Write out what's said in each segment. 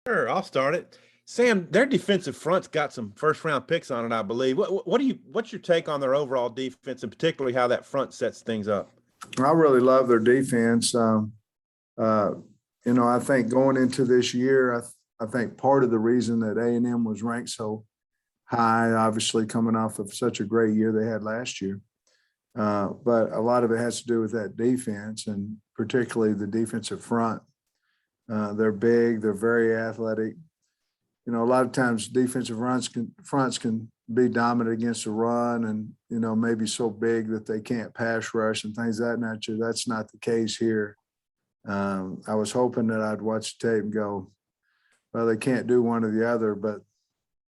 Sure, I'll start it. Sam, their defensive front's got some first round picks on it, I believe. What's your take on their overall defense and particularly how that front sets things up? I really love their defense. Uh, I think going into this year, I think part of the reason that A&M was ranked so high, obviously coming off of such a great year they had last year, but a lot of it has to do with that defense and particularly the defensive front. They're big. They're very athletic. A lot of times defensive fronts can be dominant against the run and, maybe so big that they can't pass rush and things of that nature. That's not the case here. I was hoping that I'd watch the tape and go, well, they can't do one or the other, but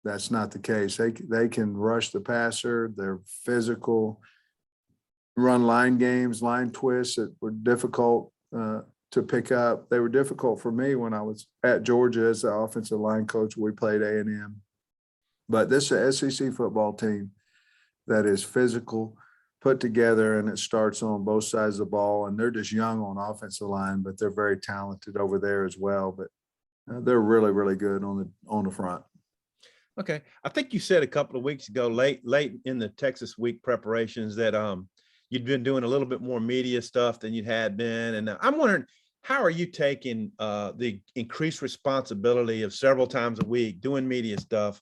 that's not the case. They can rush the passer. They're physical, run line games, line twists that were difficult to pick up. They were difficult for me when I was at Georgia as the offensive line coach. We played A&M. But this is an SEC football team that is physical, put together, and it starts on both sides of the ball. And they're just young on offensive line, but they're very talented over there as well. But they're really, really good on the front. Okay. I think you said a couple of weeks ago, late in the Texas week preparations that you'd been doing a little bit more media stuff than you had been. And I'm wondering, how are you taking the increased responsibility of several times a week doing media stuff,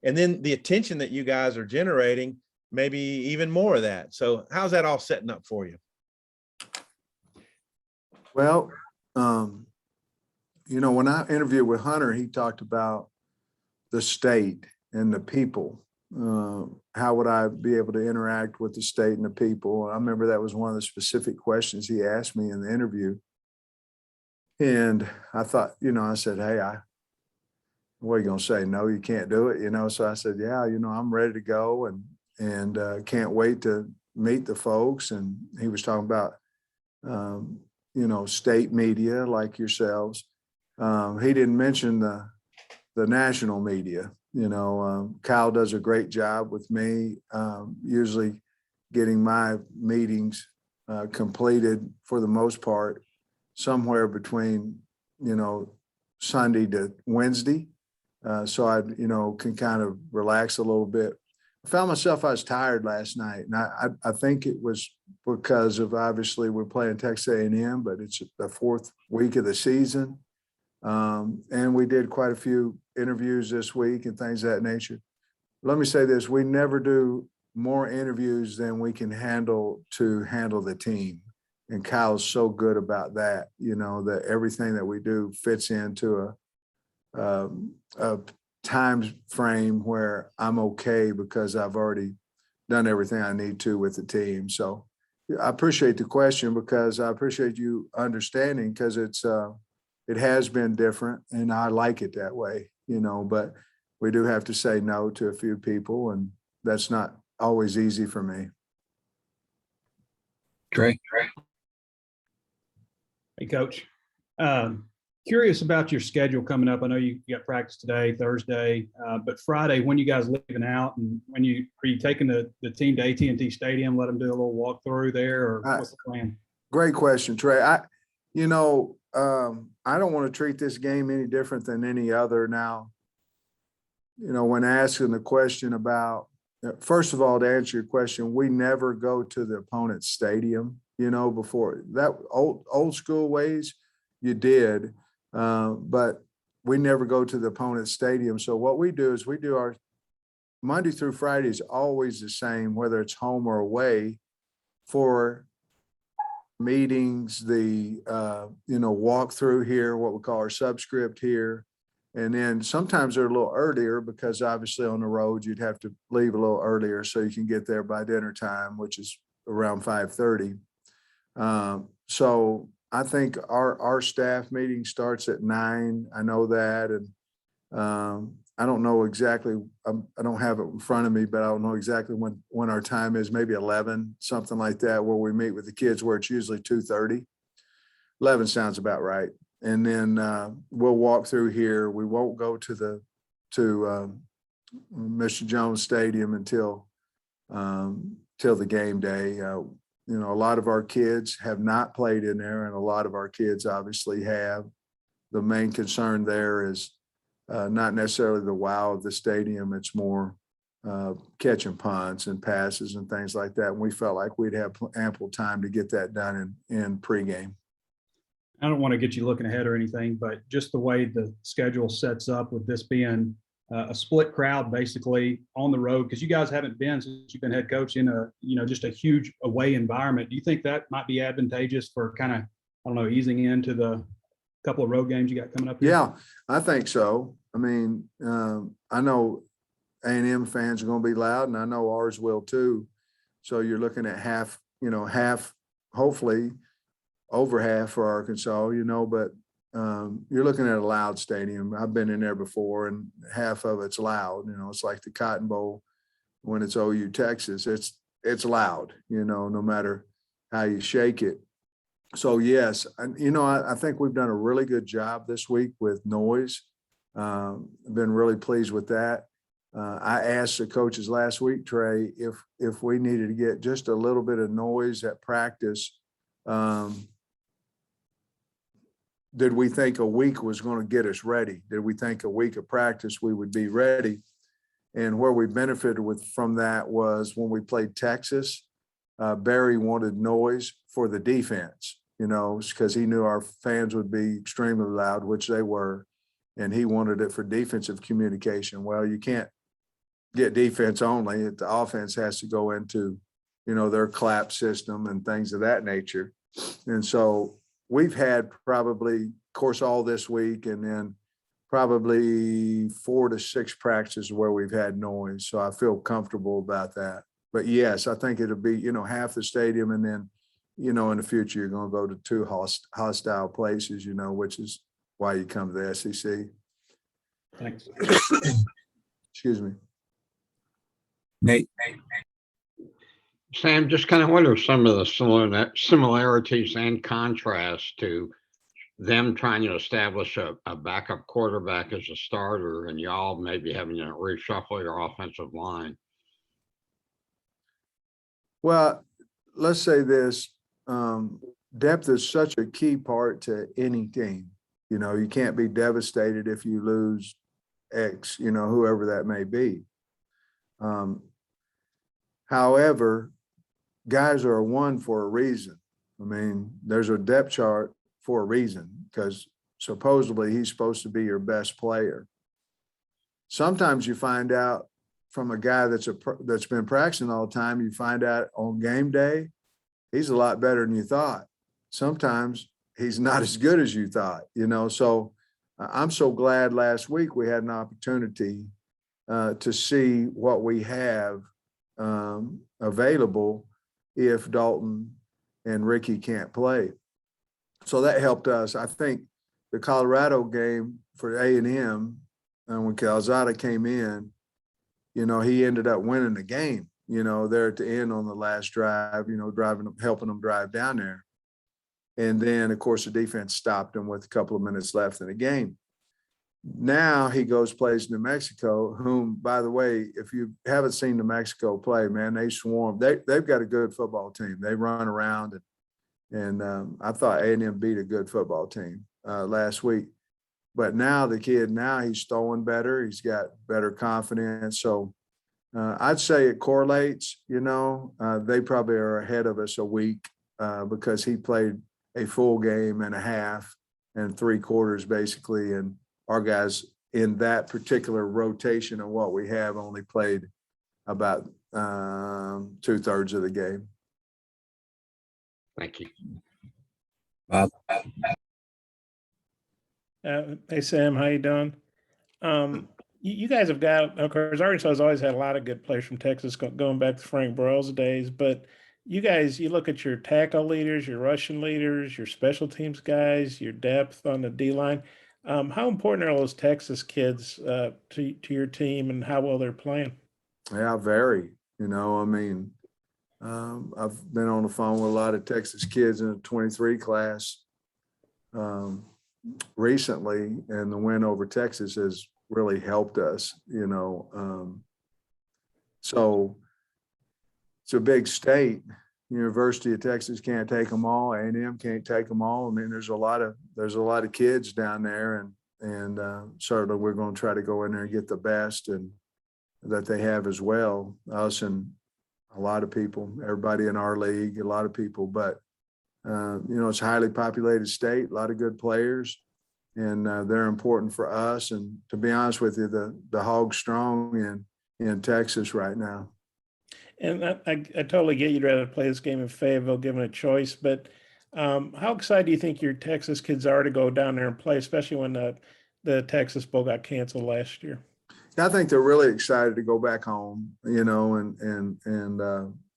and then the attention that you guys are generating, maybe even more of that? So how's that all setting up for you? Well, when I interviewed with Hunter, he talked about the state and the people. How would I be able to interact with the state and the people? I remember that was one of the specific questions he asked me in the interview. And I thought, I said, hey, what are you going to say? No, you can't do it. So I said, yeah, I'm ready to go and can't wait to meet the folks. And he was talking about, state media like yourselves. He didn't mention the national media. Kyle does a great job with me, usually getting my meetings completed for the most part somewhere between, Sunday to Wednesday. So I, can kind of relax a little bit. I found myself, I was tired last night, and I think it was because of, obviously we're playing Texas A&M, but it's the fourth week of the season. And we did quite a few interviews this week and things of that nature. Let me say this, we never do more interviews than we can handle to handle the team. And Kyle's so good about that, that everything that we do fits into a time frame where I'm okay because I've already done everything I need to with the team. So I appreciate the question because I appreciate you understanding, because it has been different and I like it that way, but we do have to say no to a few people, and that's not always easy for me. Great. Hey, Coach. Curious about your schedule coming up. I know you got practice today, Thursday, but Friday, when you guys leaving out, and are you taking the team to AT&T Stadium, let them do a little walkthrough there, or what's the plan? Great question, Trey. I don't want to treat this game any different than any other now. When asking the question about, first of all, to answer your question, we never go to the opponent's stadium. Before that, old school ways, you did, but we never go to the opponent's stadium. So what we do is we do our Monday through Friday is always the same, whether it's home or away, for meetings, the walk through here, what we call our subscript here. And then sometimes they're a little earlier because obviously on the road you'd have to leave a little earlier so you can get there by dinner time, which is around 5:30. So I think our staff meeting starts at 9. I know that, and I don't know exactly. I don't have it in front of me, but I don't know exactly when our time is. Maybe 11, something like that, where we meet with the kids, where it's usually 2:30. 11 sounds about right. And then we'll walk through here. We won't go to Mr. Jones Stadium until the game day. A lot of our kids have not played in there, and a lot of our kids obviously have. The main concern there is not necessarily the wow of the stadium. It's more catching punts and passes and things like that. And we felt like we'd have ample time to get that done in pregame. I don't want to get you looking ahead or anything, but just the way the schedule sets up with this being a split crowd basically on the road, because you guys haven't been since you've been head coach in just a huge away environment. Do you think that might be advantageous for kind of, I don't know, easing into the couple of road games you got coming up here? Yeah, I think so. I mean, I know A&M fans are going to be loud, and I know ours will too. So you're looking at half, hopefully over half for Arkansas, but you're looking at a loud stadium. I've been in there before, and half of it's loud. It's like the Cotton Bowl when it's OU Texas. It's loud, no matter how you shake it. So yes, I think we've done a really good job this week with noise. I've been really pleased with that. I asked the coaches last week, Trey, if we needed to get just a little bit of noise at practice. Did we think a week was going to get us ready? Did we think a week of practice we would be ready? And where we benefited from that was when we played Texas. Barry wanted noise for the defense, because he knew our fans would be extremely loud, which they were, and he wanted it for defensive communication. Well, you can't get defense only. The offense has to go into, their clap system and things of that nature. And so we've had probably, of course, all this week, and then probably 4 to 6 practices where we've had noise. So I feel comfortable about that. But yes, I think it'll be, half the stadium, and then, in the future, you're going to go to 2 hostile places, which is why you come to the SEC. Thanks. Excuse me. Nate. Sam, just kind of what are some of the similarities and contrasts to them trying to establish a backup quarterback as a starter, and y'all maybe having to reshuffle your offensive line? Well, let's say this, depth is such a key part to any team. You can't be devastated if you lose X, whoever that may be. However, guys are one for a reason. I mean, there's a depth chart for a reason, because supposedly he's supposed to be your best player. Sometimes you find out from a guy that's been practicing all the time, you find out on game day, he's a lot better than you thought. Sometimes he's not as good as you thought, So I'm so glad last week we had an opportunity to see what we have available if Dalton and Ricky can't play. So that helped us. I think the Colorado game for A&M, when Calzada came in, he ended up winning the game, there at the end on the last drive, helping them drive down there. And then, of course, the defense stopped him with a couple of minutes left in the game. Now he goes, plays New Mexico, whom, by the way, if you haven't seen New Mexico play, man, they swarm. They've got a good football team. They run around, and I thought A&M beat a good football team last week. But now the kid, he's throwing better. He's got better confidence. So I'd say it correlates. They probably are ahead of us a week because he played a full game and a half and 3 quarters basically, and our guys in that particular rotation of what we have only played about 2/3 of the game. Thank you. Hey, Sam, how you doing? You guys have got, of course, Arkansas has always had a lot of good players from Texas going back to Frank Burrell's days, but you guys, you look at your tackle leaders, your rushing leaders, your special teams guys, your depth on the D-line. How important are those Texas kids to your team, and how well they're playing? Yeah, very. I've been on the phone with a lot of Texas kids in the 23 class recently, and the win over Texas has really helped us, so it's a big state. University of Texas can't take them all. A&M can't take them all. I mean, there's a lot of kids down there, certainly we're going to try to go in there and get the best and that they have as well. Us and a lot of people, everybody in our league, a lot of people, but it's a highly populated state, a lot of good players, and they're important for us. And to be honest with you, the Hog's strong in Texas right now. And I totally get you'd rather play this game in Fayetteville given a choice, but how excited do you think your Texas kids are to go down there and play, especially when the Texas Bowl got canceled last year? I think they're really excited to go back home, and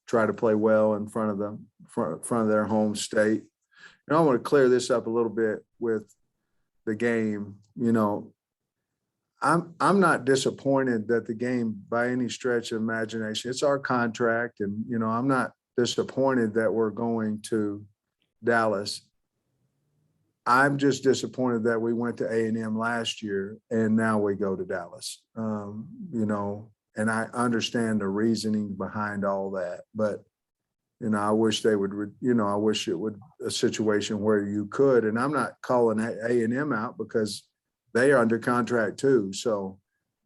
try to play well in front of their home state. And I want to clear this up a little bit with the game. I'm not disappointed that the game by any stretch of imagination. It's our contract, and I'm not disappointed that we're going to Dallas. I'm just disappointed that we went to A&M last year and now we go to Dallas. And I understand the reasoning behind all that, but I wish they would, I wish it would a situation where you could, and I'm not calling A&M out because they are under contract too. So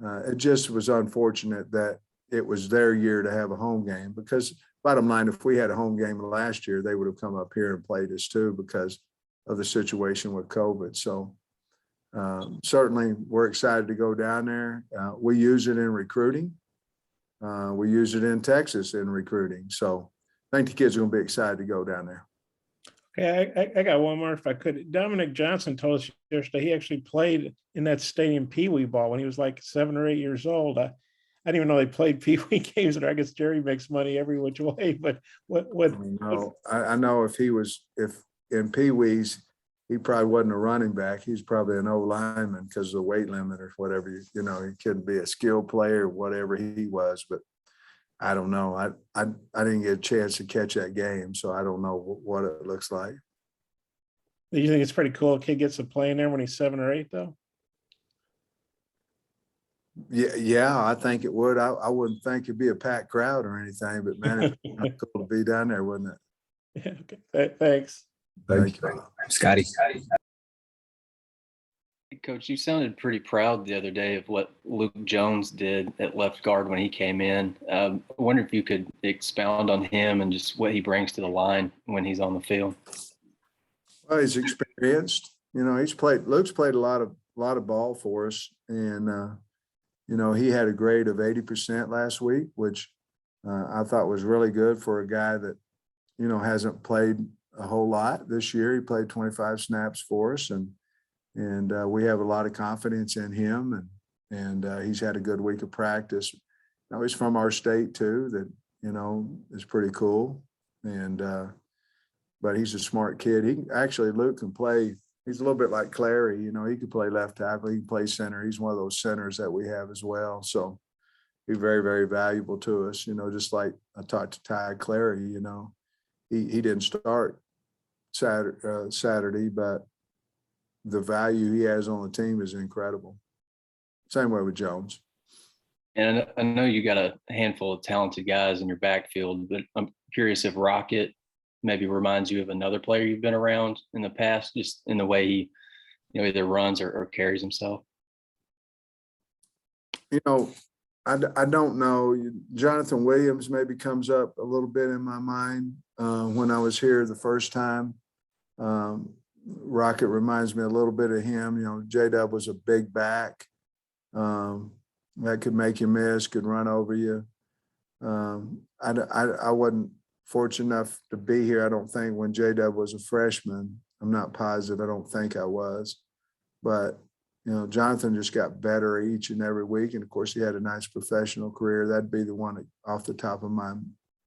it just was unfortunate that it was their year to have a home game, because bottom line, if we had a home game last year, they would have come up here and played us too because of the situation with COVID. So certainly we're excited to go down there. We use it in recruiting. We use it in Texas in recruiting. So I think the kids are going to be excited to go down there. Okay, I got one more if I could. Dominic Johnson told us yesterday he actually played in that stadium Pee Wee ball when he was like 7 or 8 years old. I didn't even know they played Pee Wee games there. I guess Jerry makes money every which way, but I know if in Pee Wee's, he probably wasn't a running back. He's probably an old lineman because of the weight limit or whatever. He couldn't be a skill player or whatever he was. But I don't know. I didn't get a chance to catch that game, so I don't know what it looks like. Do you think it's pretty cool? A kid gets to play in there when he's 7 or 8, though. Yeah, I think it would. I wouldn't think it'd be a packed crowd or anything, but man, it's cool to be down there, wouldn't it? Yeah. Okay. Thanks. Thank you. Scotty. Coach, you sounded pretty proud the other day of what Luke Jones did at left guard when he came in. I wonder if you could expound on him and just what he brings to the line when he's on the field. Well, he's experienced. Luke's played a lot of ball for us, and he had a grade of 80% last week, which I thought was really good for a guy that hasn't played a whole lot this year. He played 25 snaps for us, and we have a lot of confidence in him, and he's had a good week of practice. He's from our state too, that is pretty cool, and but he's a smart kid. Luke can play. He's a little bit like Clary, he could play left tackle, he can play center. He's one of those centers that we have as well. So he's very, very valuable to us, just like I talked to Ty Clary, he didn't start Saturday, but the value he has on the team is incredible. Same way with Jones. And I know you got a handful of talented guys in your backfield, but I'm curious if Rocket maybe reminds you of another player you've been around in the past, just in the way he, either runs or carries himself. I don't know. Jonathan Williams maybe comes up a little bit in my mind. When I was here the first time, Rocket reminds me a little bit of him. J-Dub was a big back that could make you miss, could run over you. I wasn't fortunate enough to be here, I don't think, when J-Dub was a freshman. I'm not positive. I don't think I was. But, Jonathan just got better each and every week. And, of course, he had a nice professional career. That'd be the one that, off the top of my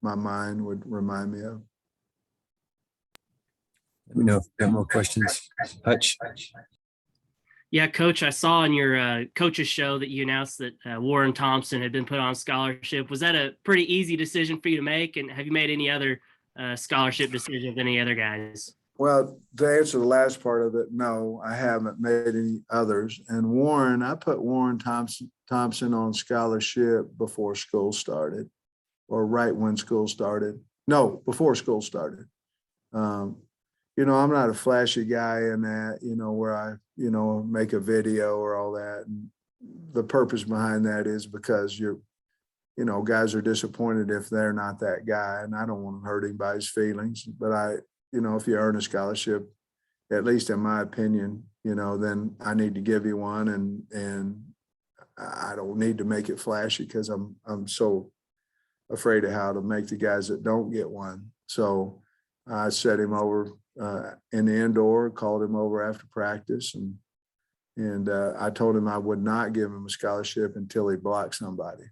mind, would remind me of. Let me know if you have more questions. Hutch. Yeah, Coach, I saw on your coach's show that you announced that Warren Thompson had been put on scholarship. Was that a pretty easy decision for you to make? And have you made any other scholarship decisions with any other guys? Well, to answer the last part of it, no, I haven't made any others. And Warren, I put Warren Thompson on scholarship before school started, or right when school started. No, before school started. I'm not a flashy guy in that, where I make a video or all that. And the purpose behind that is because guys are disappointed if they're not that guy, and I don't want to hurt anybody's feelings, but if you earn a scholarship, at least in my opinion, then I need to give you one, and I don't need to make it flashy because I'm so afraid of how to make the guys that don't get one. So I set him over in the indoor, called him over after practice, and I told him I would not give him a scholarship until he blocked somebody.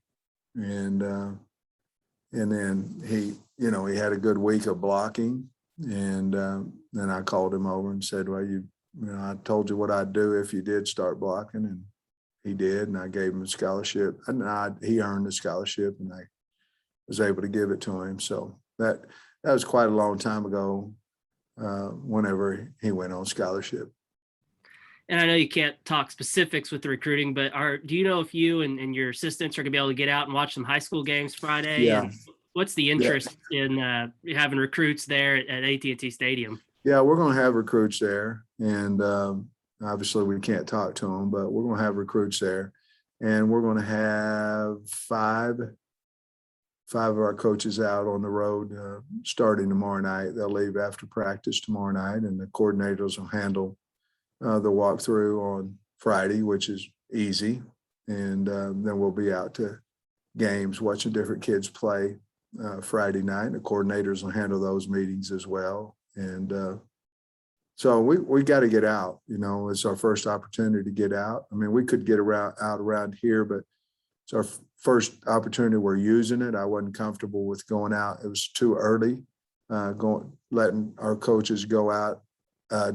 And then he had a good week of blocking, and then I called him over and said, well, I told you what I'd do if you did start blocking, and he did, and I gave him a scholarship, and he earned the scholarship, and I was able to give it to him. So that was quite a long time ago, whenever he went on scholarship. And I know you can't talk specifics with the recruiting, but do you know if you and your assistants are gonna be able to get out and watch some high school games Friday? Yeah. And what's the interest in having recruits there at AT&T Stadium? Yeah, we're going to have recruits there, and obviously we can't talk to them, but we're going to have recruits there, and we're going to have five of our coaches out on the road starting tomorrow night. They'll leave after practice tomorrow night, and the coordinators will handle the walkthrough on Friday, which is easy. And then we'll be out to games, watching different kids play Friday night. The coordinators will handle those meetings as well. And so we got to get out, it's our first opportunity to get out. I mean, we could get out around here, but it's our first opportunity. We're using it. I wasn't comfortable with going out. It was too early, letting our coaches go out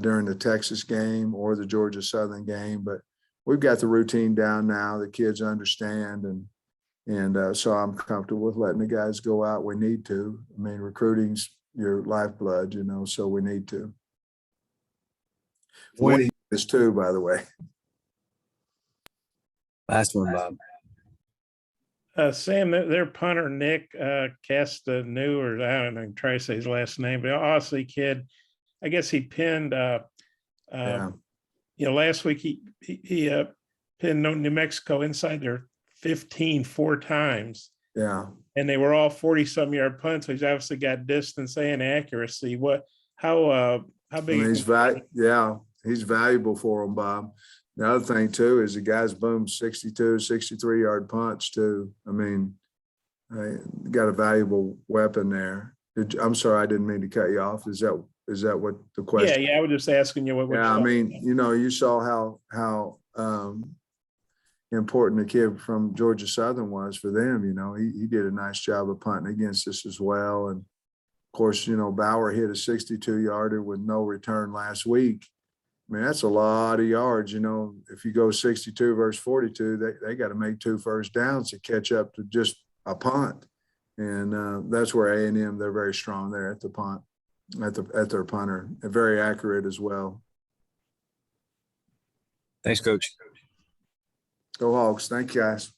during the Texas game or the Georgia Southern game. But we've got the routine down now. The kids understand, and so I'm comfortable with letting the guys go out. We need to. I mean, recruiting's your lifeblood, so we need to. Winning is too, by the way. Last one, Bob. Sam, their punter, Nick Castanu, or I don't know, try to say his last name, but Aussie kid, I guess he pinned, last week he pinned New Mexico inside their 15 4 times. Yeah. And they were all 40-some yard punts. So he's obviously got distance and accuracy. How big? He's valuable for them, Bob. The other thing too is the guys boom 62, 63 yard punts too. I mean, got a valuable weapon there. I'm sorry, I didn't mean to cut you off. Is that what the question? Yeah. I was just asking you what. Yeah, I mean, you saw how important the kid from Georgia Southern was for them. He did a nice job of punting against us as well. And of course, Bauer hit a 62 yarder with no return last week. I mean, that's a lot of yards. If you go 62 versus 42, they got to make 2 first downs to catch up to just a punt. And that's where A&M, they're very strong there at the punt, at their punter, and very accurate as well. Thanks, Coach. Go Hawks. Thank you, guys.